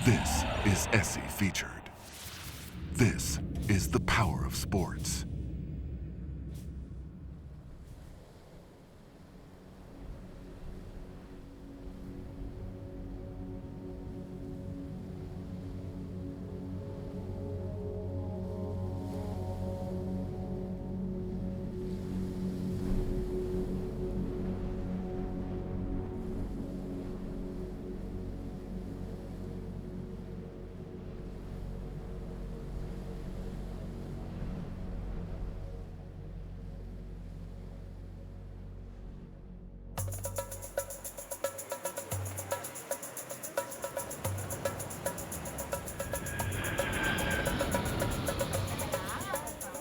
This is Essie Featured. This is the power of sports.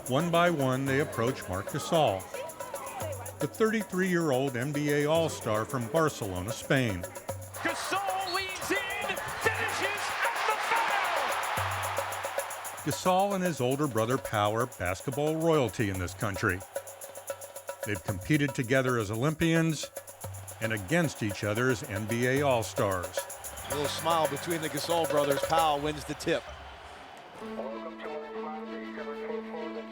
One by one, they approach Marc Gasol, the 33-year-old NBA All-Star from Barcelona, Spain. Gasol leads in, finishes at the foul! Gasol and his older brother Pau are basketball royalty in this country. They've competed together as Olympians and against each other as NBA All-Stars. A little smile between the Gasol brothers. Pau wins the tip.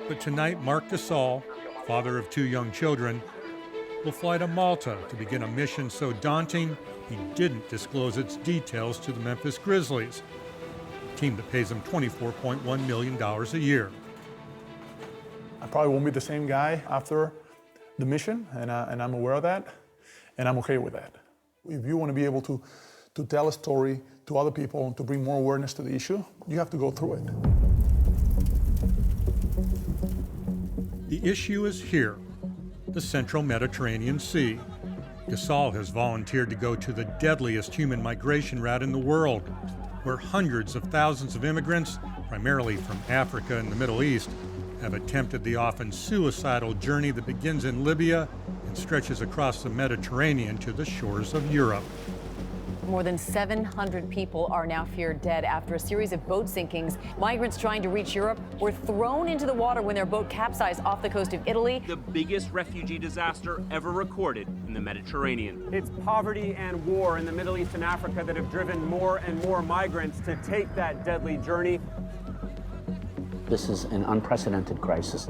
But tonight, Marc Gasol, father of 2 young children, will fly to Malta to begin a mission so daunting he didn't disclose its details to the Memphis Grizzlies, a team that pays him $24.1 million a year. I probably won't be the same guy after the mission, and I'm aware of that, and I'm okay with that. If you want to be able to tell a story to other people and to bring more awareness to the issue, you have to go through it. The issue is here, the central Mediterranean Sea. Gasol has volunteered to go to the deadliest human migration route in the world, where hundreds of thousands of immigrants, primarily from Africa and the Middle East, have attempted the often suicidal journey that begins in Libya and stretches across the Mediterranean to the shores of Europe. More than 700 people are now feared dead after a series of boat sinkings. Migrants trying to reach Europe were thrown into the water when their boat capsized off the coast of Italy. The biggest refugee disaster ever recorded in the Mediterranean. It's poverty and war in the Middle East and Africa that have driven more and more migrants to take that deadly journey. This is an unprecedented crisis.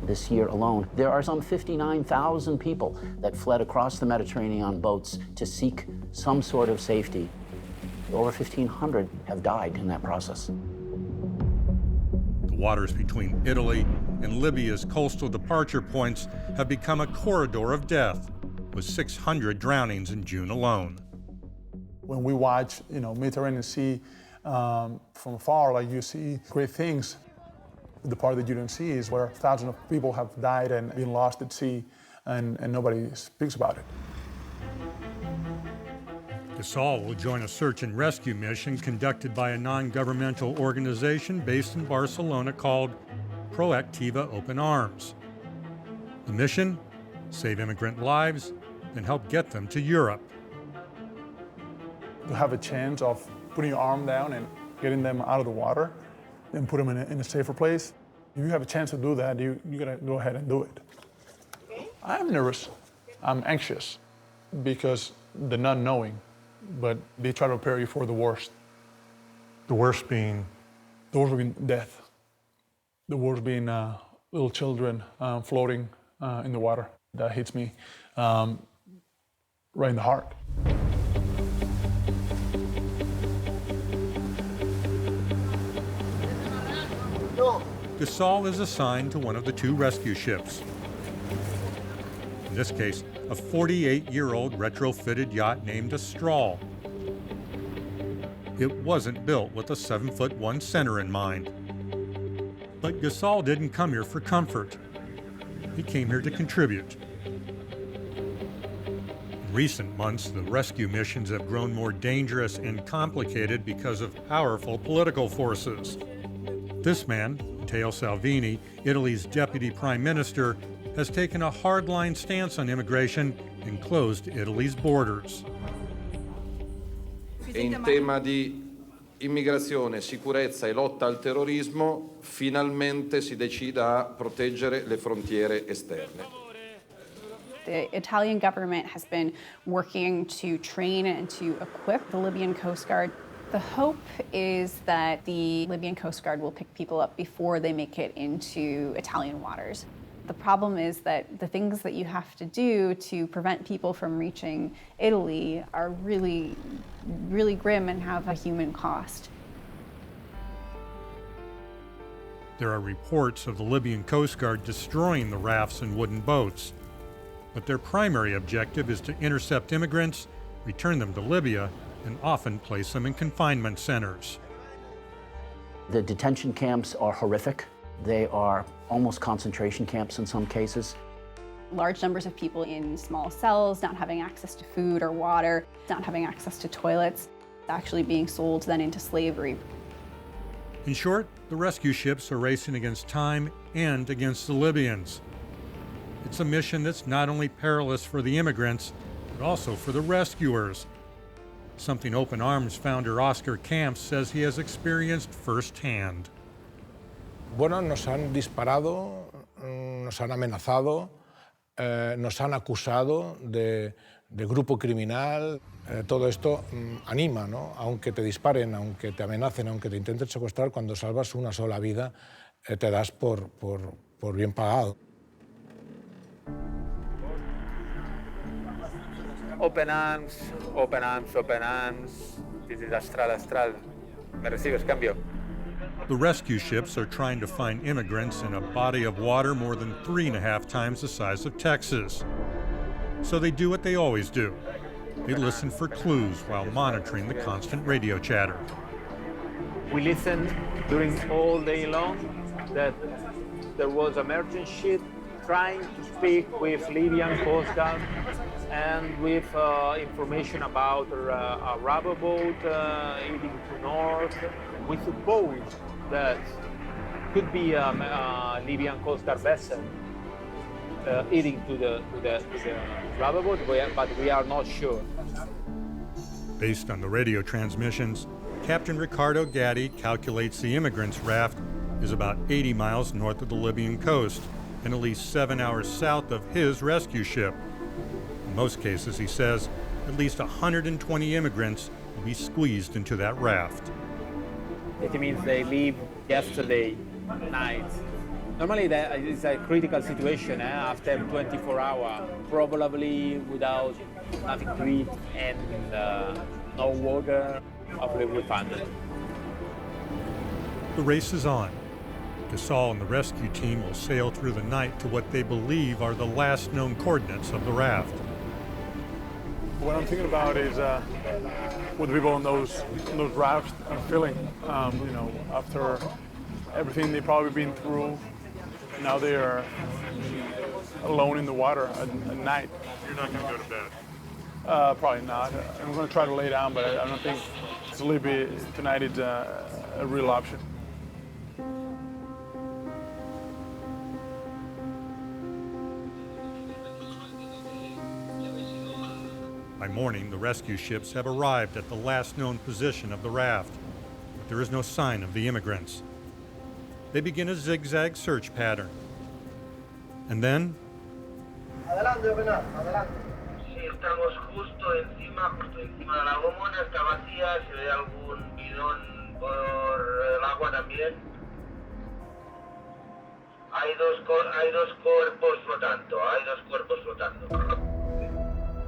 This year alone, there are some 59,000 people that fled across the Mediterranean on boats to seek some sort of safety. Over 1,500 have died in that process. The waters between Italy and Libya's coastal departure points have become a corridor of death, with 600 drownings in June alone. When we watch, Mediterranean Sea from afar, like you see great things. The part that you don't see is where thousands of people have died and been lost at sea, and nobody speaks about it. Gasol will join a search and rescue mission conducted by a non-governmental organization based in Barcelona called Proactiva Open Arms. The mission? Save immigrant lives and help get them to Europe. To have a chance of putting your arm down and getting them out of the water and put them in a safer place, if you have a chance to do that, you gotta go ahead and do it. I'm nervous, I'm anxious, because the not knowing, but they try to prepare you for the worst. The worst being? The worst being death. The worst being little children floating in the water. That hits me right in the heart. Gasol is assigned to one of the 2 rescue ships. In this case, a 48-year-old retrofitted yacht named Astral. It wasn't built with a 7'1" center in mind. But Gasol didn't come here for comfort. He came here to contribute. In recent months, the rescue missions have grown more dangerous and complicated because of powerful political forces. This man, Matteo Salvini, Italy's deputy prime minister, has taken a hardline stance on immigration and closed Italy's borders. E in tema di immigrazione, sicurezza e lotta al terrorismo, finalmente si decida a proteggere le frontiere esterne. The Italian government has been working to train and to equip the Libyan Coast Guard. The hope is that the Libyan Coast Guard will pick people up before they make it into Italian waters. The problem is that the things that you have to do to prevent people from reaching Italy are really, really grim and have a human cost. There are reports of the Libyan Coast Guard destroying the rafts and wooden boats, but their primary objective is to intercept immigrants, return them to Libya, and often place them in confinement centers. The detention camps are horrific. They are almost concentration camps in some cases. Large numbers of people in small cells, not having access to food or water, not having access to toilets, actually being sold then into slavery. In short, the rescue ships are racing against time and against the Libyans. It's a mission that's not only perilous for the immigrants, but also for the rescuers. Something Open Arms founder Oscar Camps says he has experienced firsthand. Bueno, nos han disparado, nos han amenazado, nos han acusado de grupo criminal. Todo esto anima, ¿no? Aunque te disparen, aunque te amenacen, aunque te intenten secuestrar, cuando salvas una sola vida, te das por bien pagado. Open arms, open arms, open arms. This is Astral, Astral. ¿Me recibes, cambio? The rescue ships are trying to find immigrants in a body of water more than 3.5 times the size of Texas. So they do what they always do. They listen for clues while monitoring the constant radio chatter. We listened during all day long that there was a merchant ship trying to speak with Libyan Coast Guard and with information about a rubber boat heading to north. We suppose that could be a Libyan Coast Guard vessel heading to the rubber boat, but we are not sure. Based on the radio transmissions, Captain Ricardo Gatti calculates the immigrants' raft is about 80 miles north of the Libyan coast and at least 7 hours south of his rescue ship. In most cases, he says, at least 120 immigrants will be squeezed into that raft. It means they leave yesterday night. Normally that is a critical situation after 24 hours, probably without nothing to eat and no water. Hopefully we find it. The race is on. Gasol and the rescue team will sail through the night to what they believe are the last known coordinates of the raft. What I'm thinking about is what the people on those rafts are feeling. You know, after everything they've probably been through, now they are alone in the water at night. You're not going to go to bed? Probably not. I'm going to try to lay down, but I don't think sleeping tonight is a real option. By morning, the rescue ships have arrived at the last known position of the raft, but there is no sign of the immigrants. They begin a zigzag search pattern. And then, Adelante, adelante. Sí, estamos justo encima de la gómona, está vacía, se ve algún bidón por el agua también. Hay dos cuerpos flotando,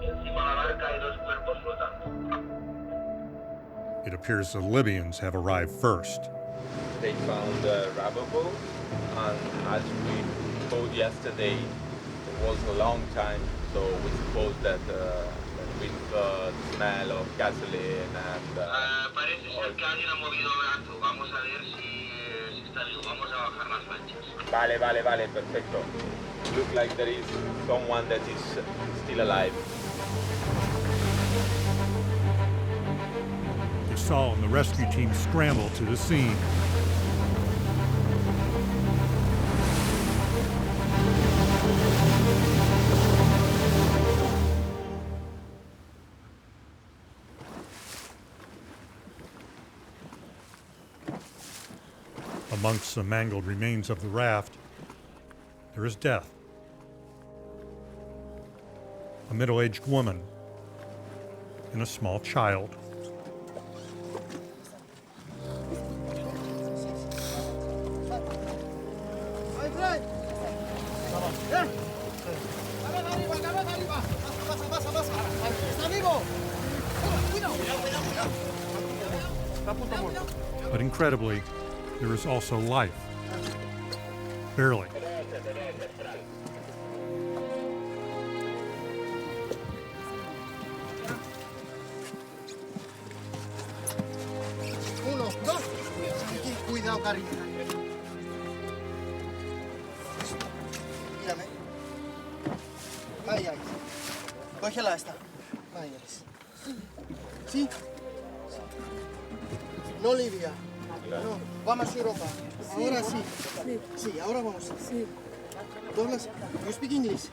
Encima de la barca hay dos cuerpos flotando. it appears the Libyans have arrived first. They found a rubber boat, and as we told yesterday, it was a long time, so we suppose that with the smell of gasoline and... Parece ser que alguien ha movido brazo. Vamos a ver si está vivo. Vamos a bajar las lanchas. Vale, perfecto. Look like there is someone that is still alive. Gasol and the rescue team scramble to the scene. Amongst the mangled remains of the raft, there is death. A middle-aged woman and a small child. But incredibly, there is also life. Barely. Uno, dos. Cuidado, cariño. Mírame. Ahí, ahí. Cógela esta. Ahí es. ¿Sí? No, Libia. No, vamos a Europa. Ahora sí. Sí, ahora vamos. Sí. Douglas, you speak English?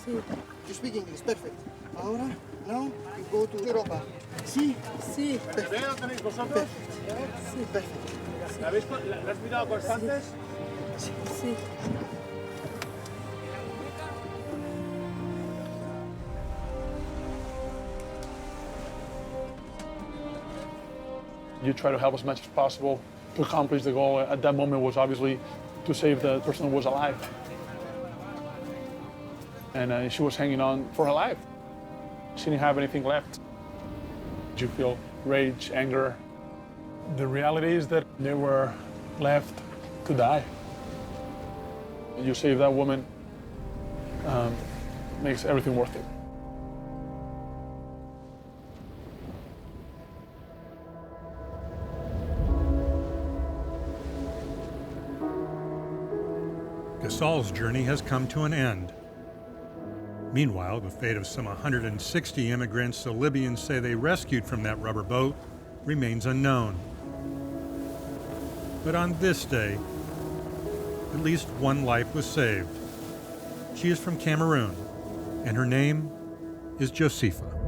Sí. You speak English, perfect. Ahora, now, you go to Europa. Sí. Sí. ¿Bebé lo tenéis vosotros? Sí. Perfect. ¿La has mirado constantes? Sí. Sí. You try to help as much as possible to accomplish the goal. At that moment was obviously to save the person who was alive. And she was hanging on for her life. She didn't have anything left. You feel rage, anger. The reality is that they were left to die. You save that woman, makes everything worth it. Gasol's journey has come to an end. Meanwhile, the fate of some 160 immigrants the Libyans say they rescued from that rubber boat remains unknown. But on this day, at least one life was saved. She is from Cameroon, and her name is Josefa.